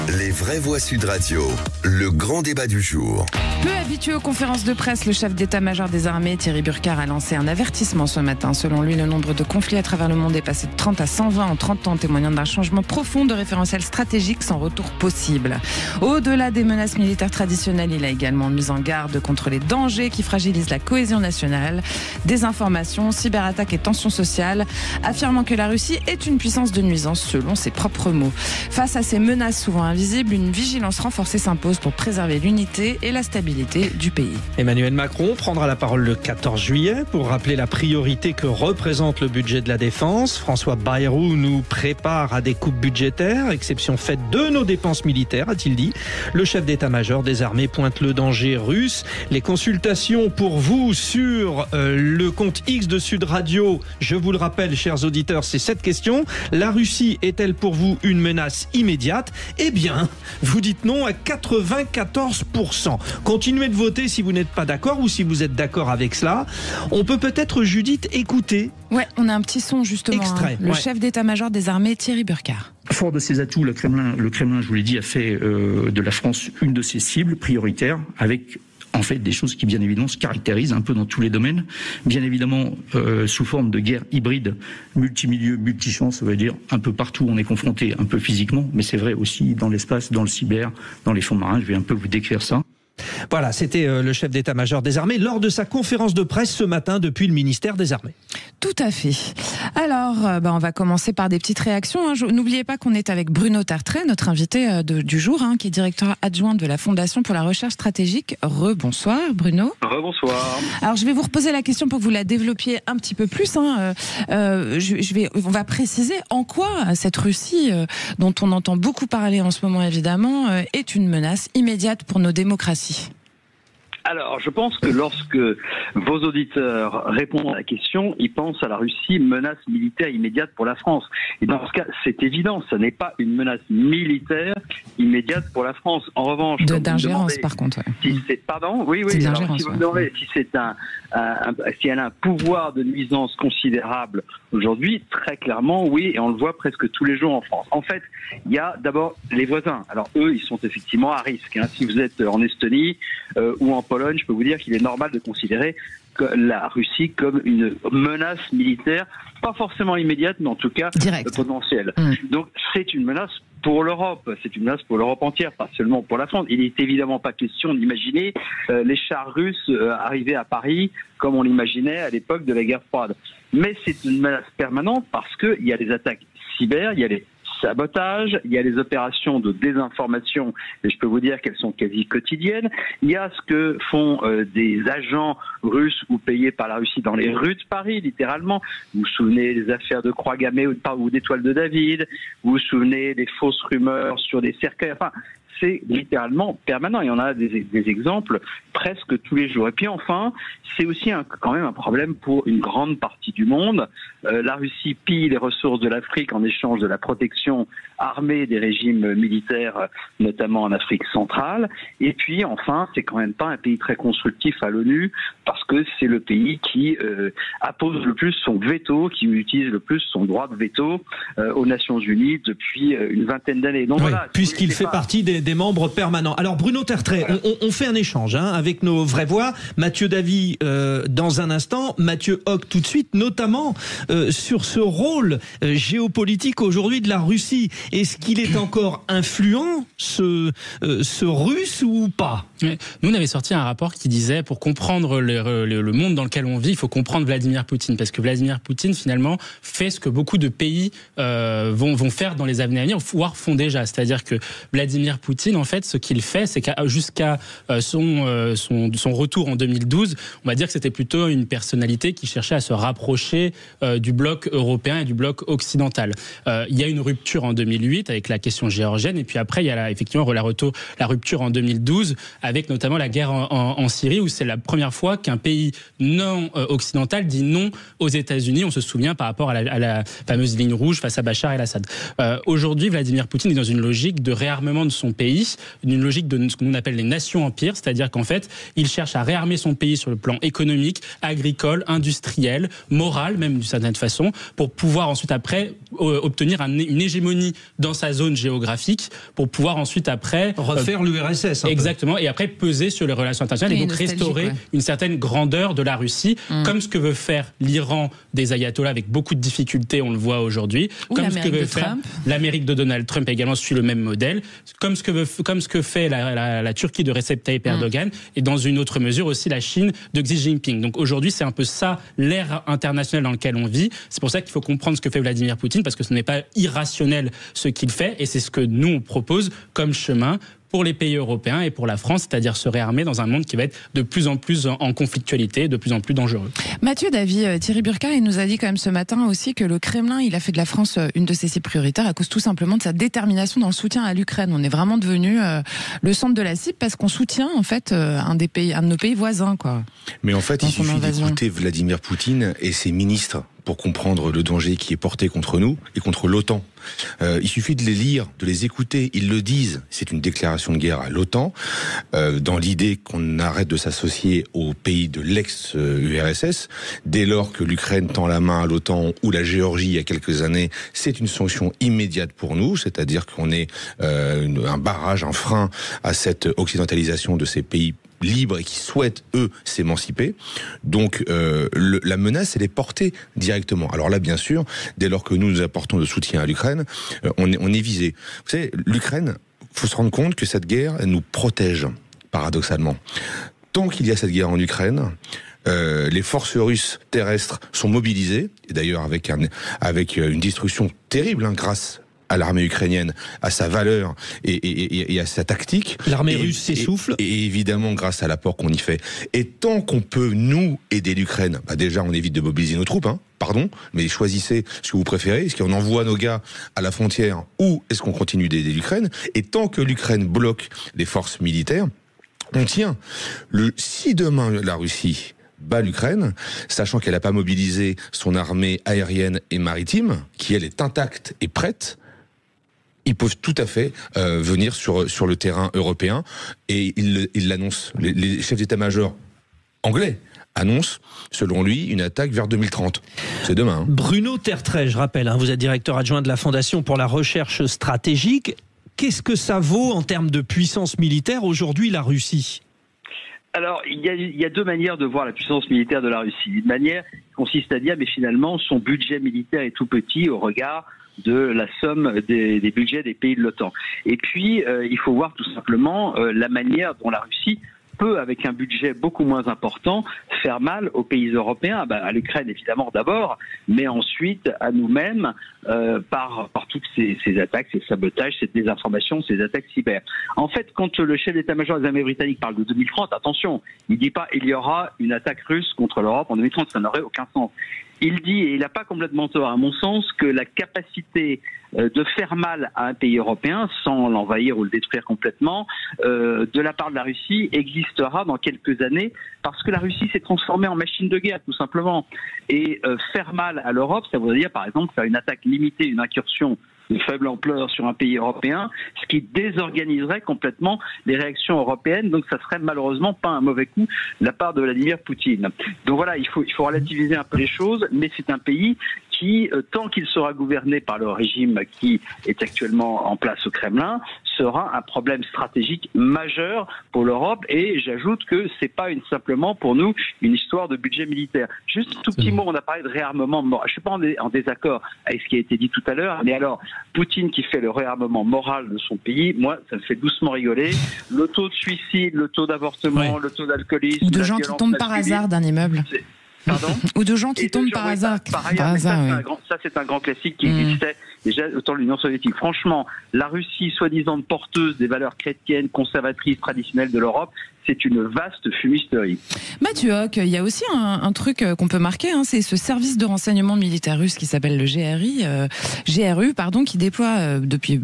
Les vraies voix Sud Radio, le grand débat du jour. Peu habitué aux conférences de presse, le chef d'état-major des armées, Thierry Burkhardt, a lancé un avertissement ce matin. Selon lui, le nombre de conflits à travers le monde est passé de 30 à 120 en 30 ans, témoignant d'un changement profond de référentiel stratégique sans retour possible. Au-delà des menaces militaires traditionnelles, il a également mis en garde contre les dangers qui fragilisent la cohésion nationale, désinformation, cyberattaques et tensions sociales, affirmant que la Russie est une puissance de nuisance selon ses propres mots. Face à ces menaces souvent invisibles, une vigilance renforcée s'impose pour préserver l'unité et la stabilité du pays. Emmanuel Macron prendra la parole le 14 juillet pour rappeler la priorité que représente le budget de la défense. François Bayrou nous prépare à des coupes budgétaires, exception faite de nos dépenses militaires, a-t-il dit. Le chef d'état-major des armées pointe le danger russe. Les consultations pour vous sur le compte X de Sud Radio, je vous le rappelle, chers auditeurs, c'est cette question. La Russie est-elle pour vous une menace immédiate ? Eh bien, vous dites non à 94%. Continuez de voter si vous n'êtes pas d'accord ou si vous êtes d'accord avec cela. On peut peut-être, Judith, écouter. Ouais, on a un petit son justement. Extrait, le chef d'état-major des armées, Thierry Burkhardt. Fort de ses atouts, le Kremlin, je vous l'ai dit, a fait de la France une de ses cibles prioritaires, avec en fait des choses qui bien évidemment se caractérisent un peu dans tous les domaines, bien évidemment sous forme de guerre hybride, multimilieu, multichamp, ça veut dire un peu partout on est confronté, un peu physiquement, mais c'est vrai aussi dans l'espace, dans le cyber, dans les fonds marins, je vais un peu vous décrire ça. Voilà, c'était le chef d'état-major des armées lors de sa conférence de presse ce matin depuis le ministère des Armées. Tout à fait. Alors, on va commencer par des petites réactions. N'oubliez pas qu'on est avec Bruno Tertrais, notre invité du jour, qui est directeur adjoint de la Fondation pour la recherche stratégique. Rebonsoir Bruno. Rebonsoir. Alors, je vais vous reposer la question pour que vous la développiez un petit peu plus. On va préciser en quoi cette Russie, dont on entend beaucoup parler en ce moment évidemment, est une menace immédiate pour nos démocraties. Alors, je pense que lorsque vos auditeurs répondent à la question, ils pensent à la Russie, menace militaire immédiate pour la France. Et dans ce cas, c'est évident, ce n'est pas une menace militaire immédiate pour la France. En revanche, d'ingérence, par contre. Ouais. Si c'est, pardon, oui. Alors, si vous me demandez si c'est si elle a un pouvoir de nuisance considérable aujourd'hui, très clairement, oui, et on le voit presque tous les jours en France. En fait, il y a d'abord les voisins. Alors eux, ils sont effectivement à risque. Si vous êtes en Estonie ou en Pologne, je peux vous dire qu'il est normal de considérer que la Russie comme une menace militaire, pas forcément immédiate, mais en tout cas potentielle. Donc c'est une menace pour l'Europe, c'est une menace pour l'Europe entière, pas seulement pour la France. Il n'est évidemment pas question d'imaginer les chars russes arriver à Paris comme on l'imaginait à l'époque de la guerre froide. Mais c'est une menace permanente parce qu'il y a des attaques cyber, il y a les sabotage, il y a les opérations de désinformation, et je peux vous dire qu'elles sont quasi quotidiennes. Il y a ce que font des agents russes ou payés par la Russie dans les rues de Paris, littéralement. Vous vous souvenez des affaires de Croix gammée ou d'Étoile de David, vous vous souvenez des fausses rumeurs sur des cercueils, enfin, c'est littéralement permanent. Il y en a des exemples presque tous les jours. Et puis enfin, c'est aussi quand même un problème pour une grande partie du monde. La Russie pille les ressources de l'Afrique en échange de la protection armée des régimes militaires, notamment en Afrique centrale. Et puis enfin, c'est quand même pas un pays très constructif à l'ONU parce que c'est le pays qui appose le plus son veto, qui utilise le plus son droit de veto aux Nations Unies depuis une vingtaine d'années. Donc voilà, puisqu'il fait partie des membres permanents. Alors Bruno Tertrais, on fait un échange avec nos vraies voix. Mathieu Davy dans un instant, Mathieu Hoc tout de suite, notamment sur ce rôle géopolitique aujourd'hui de la Russie. Est-ce qu'il est encore influent, ce Russe, ou pas ? Nous, on avait sorti un rapport qui disait, pour comprendre le monde dans lequel on vit, il faut comprendre Vladimir Poutine, parce que Vladimir Poutine, finalement, fait ce que beaucoup de pays vont faire dans les années à venir, voire font déjà. C'est-à-dire que Vladimir Poutine, en fait, ce qu'il fait, c'est qu'à jusqu'à son retour en 2012, on va dire que c'était plutôt une personnalité qui cherchait à se rapprocher du bloc européen et du bloc occidental. Il y a une rupture en 2008 avec la question géorgienne, et puis après, il y a effectivement la rupture en 2012 avec notamment la guerre en Syrie, où c'est la première fois qu'un pays non occidental dit non aux États-Unis. On se souvient par rapport à la fameuse ligne rouge face à Bachar el-Assad. Aujourd'hui, Vladimir Poutine est dans une logique de réarmement de son pays pays, d'une logique de ce qu'on appelle les nations-empires, c'est-à-dire qu'en fait, il cherche à réarmer son pays sur le plan économique, agricole, industriel, moral, même d'une certaine façon, pour pouvoir ensuite après obtenir une hégémonie dans sa zone géographique, pour pouvoir ensuite après refaire l'URSS. Exactement, et après peser sur les relations internationales et donc restaurer une certaine grandeur de la Russie, comme ce que veut faire l'Iran des ayatollahs avec beaucoup de difficultés, on le voit aujourd'hui, comme ce que veut faire l'Amérique de Donald Trump également suit le même modèle, comme ce que fait la Turquie de Recep Tayyip Erdogan, et dans une autre mesure aussi la Chine de Xi Jinping. Donc aujourd'hui, c'est un peu ça l'ère internationale dans laquelle on vit. C'est pour ça qu'il faut comprendre ce que fait Vladimir Poutine, parce que ce n'est pas irrationnel ce qu'il fait, et c'est ce que nous on propose comme chemin pour les pays européens et pour la France, c'est-à-dire se réarmer dans un monde qui va être de plus en plus en conflictualité, de plus en plus dangereux. Mathieu Davy, Thierry Burkhardt, il nous a dit quand même ce matin aussi que le Kremlin, il a fait de la France une de ses cibles prioritaires à cause tout simplement de sa détermination dans le soutien à l'Ukraine. On est vraiment devenu le centre de la cible parce qu'on soutient en fait un de nos pays voisins, quoi. Mais en fait, il suffit d'écouter Vladimir Poutine et ses ministres pour comprendre le danger qui est porté contre nous et contre l'OTAN. Il suffit de les lire, de les écouter. Ils le disent. C'est une déclaration de guerre à l'OTAN, dans l'idée qu'on arrête de s'associer aux pays de l'ex-URSS. Dès lors que l'Ukraine tend la main à l'OTAN ou la Géorgie il y a quelques années, c'est une sanction immédiate pour nous. C'est-à-dire qu'on est un barrage, un frein à cette occidentalisation de ces pays libres et qui souhaitent, eux, s'émanciper. Donc, la menace, elle est portée directement. Alors là, bien sûr, dès lors que nous apportons le soutien à l'Ukraine, on est visé. Vous savez, l'Ukraine, faut se rendre compte que cette guerre, elle nous protège, paradoxalement. Tant qu'il y a cette guerre en Ukraine, les forces russes terrestres sont mobilisées, et d'ailleurs avec une destruction terrible, grâce à l'armée ukrainienne, à sa valeur et à sa tactique. L'armée russe s'essouffle. Et évidemment grâce à l'apport qu'on y fait. Et tant qu'on peut, nous, aider l'Ukraine, déjà on évite de mobiliser nos troupes, pardon, mais choisissez ce que vous préférez. Est-ce qu'on envoie nos gars à la frontière ou est-ce qu'on continue d'aider l'Ukraine? Et tant que l'Ukraine bloque les forces militaires, on tient. Si demain la Russie bat l'Ukraine, sachant qu'elle n'a pas mobilisé son armée aérienne et maritime, qui elle est intacte et prête, ils peuvent tout à fait venir sur le terrain européen, et ils l'annoncent. Les chefs d'état-major anglais annoncent, selon lui, une attaque vers 2030. C'est demain. Bruno Tertrais, je rappelle, vous êtes directeur adjoint de la Fondation pour la recherche stratégique. Qu'est-ce que ça vaut en termes de puissance militaire aujourd'hui, la Russie ? Alors, il y a deux manières de voir la puissance militaire de la Russie. Une manière consiste à dire, mais finalement, son budget militaire est tout petit au regard de la somme des budgets des pays de l'OTAN. Et puis, il faut voir tout simplement la manière dont la Russie peut, avec un budget beaucoup moins important, faire mal aux pays européens, à l'Ukraine évidemment d'abord, mais ensuite à nous-mêmes par toutes ces attaques, ces sabotages, cette désinformation, ces attaques cyber. En fait, quand le chef d'état-major des armées britanniques parle de 2030, attention, il ne dit pas il y aura une attaque russe contre l'Europe en 2030, ça n'aurait aucun sens. Il dit, et il n'a pas complètement tort à mon sens, que la capacité de faire mal à un pays européen, sans l'envahir ou le détruire complètement, de la part de la Russie, existera dans quelques années, parce que la Russie s'est transformée en machine de guerre, tout simplement. Et faire mal à l'Europe, ça voudrait dire, par exemple, faire une attaque limitée, une incursion de faible ampleur sur un pays européen, ce qui désorganiserait complètement les réactions européennes. Donc ça serait malheureusement pas un mauvais coup de la part de Vladimir Poutine. Donc voilà, il faut relativiser un peu les choses, mais c'est un pays qui, tant qu'il sera gouverné par le régime qui est actuellement en place au Kremlin, sera un problème stratégique majeur pour l'Europe. Et j'ajoute que c'est pas simplement pour nous une histoire de budget militaire. Juste un tout petit mot, on a parlé de réarmement. Je suis pas en désaccord avec ce qui a été dit tout à l'heure, mais alors Poutine qui fait le réarmement moral de son pays, moi ça me fait doucement rigoler. Le taux de suicide, le taux d'avortement, le taux d'alcoolisme, ou de gens qui tombent par hasard d'un immeuble. Pardon ? Ou de gens qui tombent par hasard. Ça, c'est un grand classique qui existait déjà au temps de l'Union soviétique. Franchement, la Russie, soi-disant porteuse des valeurs chrétiennes, conservatrices, traditionnelles de l'Europe, c'est une vaste fumisterie. Mathieu Hoc, il y a aussi un truc qu'on peut marquer, c'est ce service de renseignement militaire russe qui s'appelle le GRU, qui déploie depuis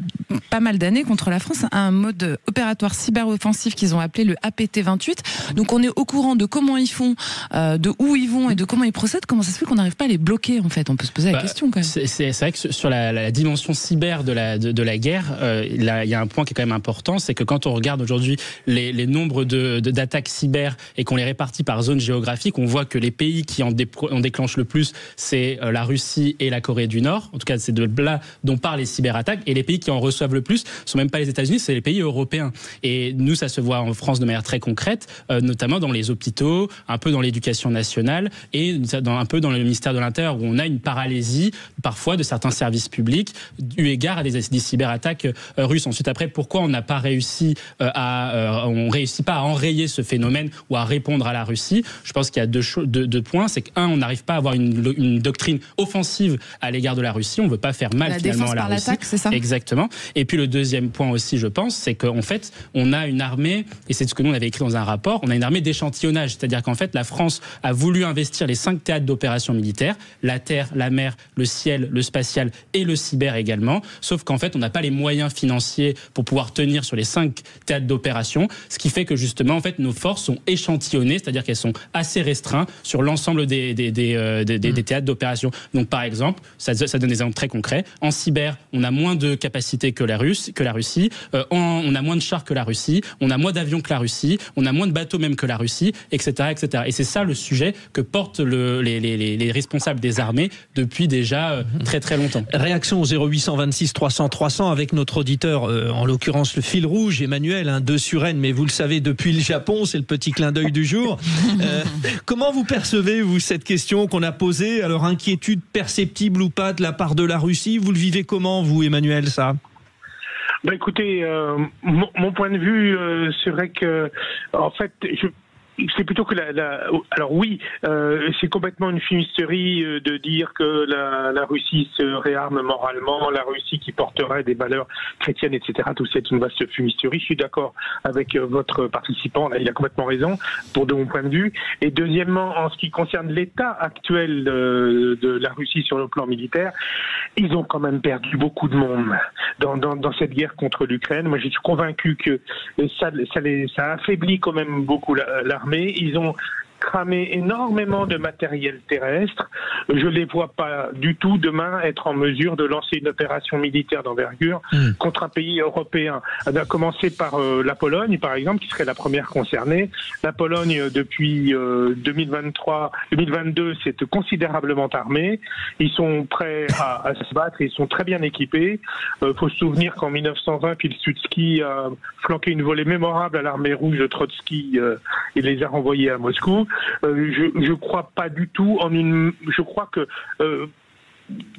pas mal d'années contre la France un mode opératoire cyber-offensif qu'ils ont appelé le APT-28. Donc on est au courant de comment ils font, de où ils vont et de comment ils procèdent. Comment ça se fait qu'on n'arrive pas à les bloquer en fait? On peut se poser la question quand même. C'est vrai que sur la dimension cyber de la guerre, il y a un point qui est quand même important, c'est que quand on regarde aujourd'hui les nombres d'attaques cyber et qu'on les répartit par zone géographique, on voit que les pays qui en déclenchent le plus, c'est la Russie et la Corée du Nord. En tout cas, c'est de là dont parlent les cyberattaques. Et les pays qui en reçoivent le plus sont même pas les États-Unis, c'est les pays européens. Et nous, ça se voit en France de manière très concrète, notamment dans les hôpitaux, un peu dans l'éducation nationale et un peu dans le ministère de l'Intérieur, où on a une paralysie parfois de certains services publics eu égard à des cyberattaques russes. Ensuite, après, pourquoi on n'a pas réussi on réussit pas à enrayer ce phénomène ou à répondre à la Russie? Je pense qu'il y a deux points. C'est qu'un, on n'arrive pas à avoir une doctrine offensive à l'égard de la Russie. On veut pas faire mal finalement à la Russie. C'est ça. Exactement. Et puis le deuxième point aussi, je pense, c'est qu'en fait, on a une armée, et c'est ce que nous on avait écrit dans un rapport, on a une armée d'échantillonnage. C'est-à-dire qu'en fait, la France a voulu investir les 5 théâtres d'opérations militaires, la terre, la mer, le ciel, le spatial et le cyber également. Sauf qu'en fait, on n'a pas les moyens financiers pour pouvoir tenir sur les 5 théâtres d'opération, ce qui fait que justement, en fait, nos forces sont échantillonnées, c'est-à-dire qu'elles sont assez restreintes sur l'ensemble des théâtres d'opération. Donc, par exemple, ça donne des exemples très concrets. En cyber, on a moins de capacités que la Russie. On a moins de chars que la Russie. On a moins d'avions que la Russie. On a moins de bateaux même que la Russie, etc., etc. Et c'est ça le sujet que portent les responsables des armées depuis déjà très très longtemps. Réaction au 0826 300 300 avec notre auditeur, en l'occurrence le fil rouge, Emmanuel, de Suresnes, mais vous le savez depuis le Japon, c'est le petit clin d'œil du jour. Comment vous percevez, vous, cette question qu'on a posée? Alors, inquiétude perceptible ou pas de la part de la Russie? Vous le vivez comment, vous, Emmanuel, ça? Écoutez, mon point de vue serait que, en fait, c'est plutôt que alors oui, c'est complètement une fumisterie de dire que la Russie se réarme moralement, la Russie qui porterait des valeurs chrétiennes, etc. Tout ça est une vaste fumisterie. Je suis d'accord avec votre participant, là, il a complètement raison, de mon point de vue. Et deuxièmement, en ce qui concerne l'état actuel de la Russie sur le plan militaire, ils ont quand même perdu beaucoup de monde dans cette guerre contre l'Ukraine. Moi, je suis convaincu que ça affaiblit quand même beaucoup l'armée. Ils ont cramé énormément de matériel terrestre. Je les vois pas du tout demain être en mesure de lancer une opération militaire d'envergure contre un pays européen. On a commencé par la Pologne, par exemple, qui serait la première concernée. La Pologne, depuis 2022, s'est considérablement armée. Ils sont prêts à se battre, ils sont très bien équipés. Faut se souvenir qu'en 1920, Pilsudski a flanqué une volée mémorable à l'armée rouge de Trotsky et les a renvoyés à Moscou. Je crois pas du tout je crois que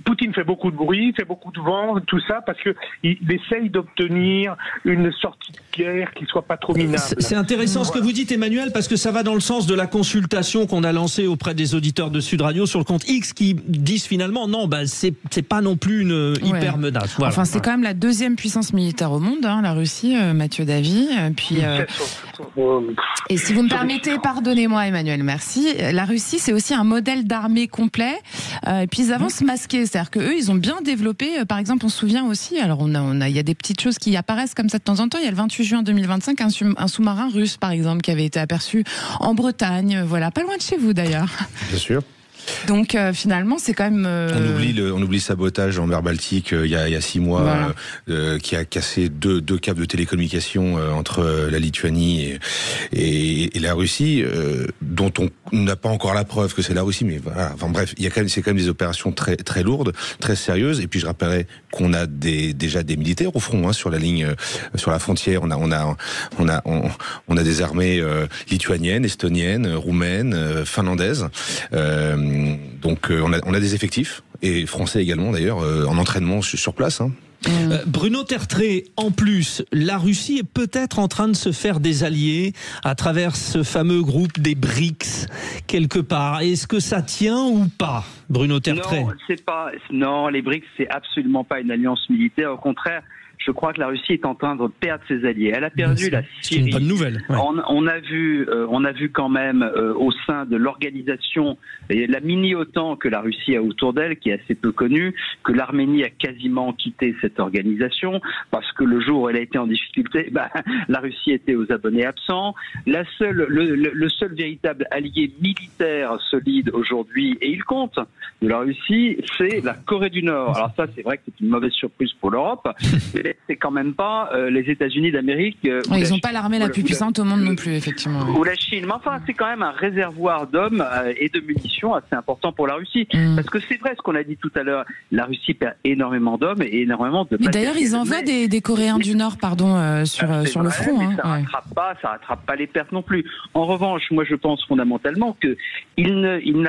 Poutine fait beaucoup de bruit, fait beaucoup de vent, tout ça, parce qu'il essaye d'obtenir une sortie de guerre qui soit pas trop minable. C'est intéressant ce que vous dites, Emmanuel, parce que ça va dans le sens de la consultation qu'on a lancée auprès des auditeurs de Sud Radio sur le compte X, qui disent finalement, non, c'est pas non plus une hyper menace. Voilà. Enfin, c'est quand même la deuxième puissance militaire au monde, la Russie, Mathieu Davy. Puis, et si vous me permettez, pardonnez-moi, Emmanuel, merci. La Russie, c'est aussi un modèle d'armée complet. Et puis ils avancent masqués, c'est-à-dire que eux, ils ont bien développé. Par exemple, on se souvient aussi. Alors, il y a des petites choses qui apparaissent comme ça de temps en temps. Il y a le 28 juin 2025 un sous-marin russe, par exemple, qui avait été aperçu en Bretagne. Voilà, pas loin de chez vous d'ailleurs. Bien sûr. Donc finalement, c'est quand même. On oublie le sabotage en mer Baltique il y a 6 mois, voilà. Qui a cassé deux câbles de télécommunication entre la Lituanie et la Russie, dont on n'a pas encore la preuve que c'est la Russie, mais voilà. Enfin bref, c'est quand même des opérations très très lourdes, très sérieuses. Et puis je rappellerai qu'on a déjà des militaires au front, sur la ligne, sur la frontière. On a des armées lituaniennes, estoniennes, roumaines, finlandaises. Donc on a des effectifs, et français également d'ailleurs, en entraînement sur place. Bruno Tertré, en plus, la Russie est peut-être en train de se faire des alliés à travers ce fameux groupe des BRICS, quelque part. Est-ce que ça tient ou pas, Bruno Tertré? Non, les BRICS, c'est absolument pas une alliance militaire. Au contraire, je crois que la Russie est en train de perdre ses alliés. Elle a perdu la Syrie. C'est une bonne nouvelle. Ouais. On a vu quand même au sein de l'organisation, la mini-OTAN que la Russie a autour d'elle, qui est assez peu connue, que l'Arménie a quasiment quitté cette organisation, parce que le jour où elle a été en difficulté, la Russie était aux abonnés absents. Le seul véritable allié militaire solide aujourd'hui, et il compte, de la Russie, c'est la Corée du Nord. Alors ça, c'est vrai que c'est une mauvaise surprise pour l'Europe, mais c'est quand même pas les États-Unis d'Amérique. Ils n'ont pas l'armée la plus puissante au monde non plus, effectivement. Ou la Chine. Mais enfin, c'est quand même un réservoir d'hommes et de munitions assez important pour la Russie. Parce que c'est vrai ce qu'on a dit tout à l'heure, la Russie perd énormément d'hommes et énormément de matériel. Et d'ailleurs, ils envoient des Coréens du Nord, sur le front. Mais ça rattrape pas les pertes non plus. En revanche, moi je pense fondamentalement que vous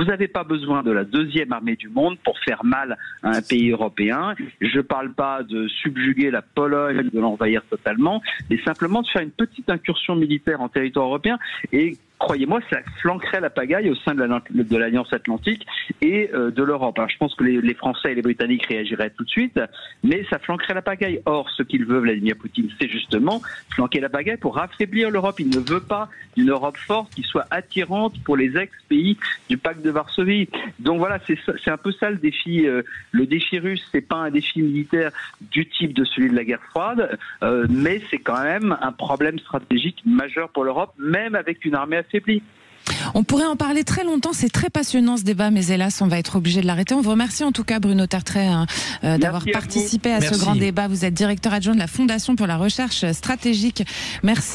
n'avez pas besoin de la deuxième armée du monde pour faire mal à un pays européen. Je parle pas de subjuguer la Pologne, de l'envahir totalement, mais simplement de faire une petite incursion militaire en territoire européen. Et croyez-moi, ça flanquerait la pagaille au sein de l'Alliance Atlantique et de l'Europe. Alors, je pense que les Français et les Britanniques réagiraient tout de suite, mais ça flanquerait la pagaille. Or, ce qu'il veut, Vladimir Poutine, c'est justement flanquer la pagaille pour affaiblir l'Europe. Il ne veut pas d'une Europe forte qui soit attirante pour les ex-pays du pacte de Varsovie. Donc voilà, c'est un peu ça le défi. Le défi russe, c'est pas un défi militaire du type de celui de la guerre froide, mais c'est quand même un problème stratégique majeur pour l'Europe, même avec une armée affaiblie. On pourrait en parler très longtemps, c'est très passionnant ce débat, mais hélas, on va être obligé de l'arrêter. On vous remercie en tout cas, Bruno Tertrais, d'avoir participé à ce grand débat. Vous êtes directeur adjoint de la Fondation pour la recherche stratégique. Merci.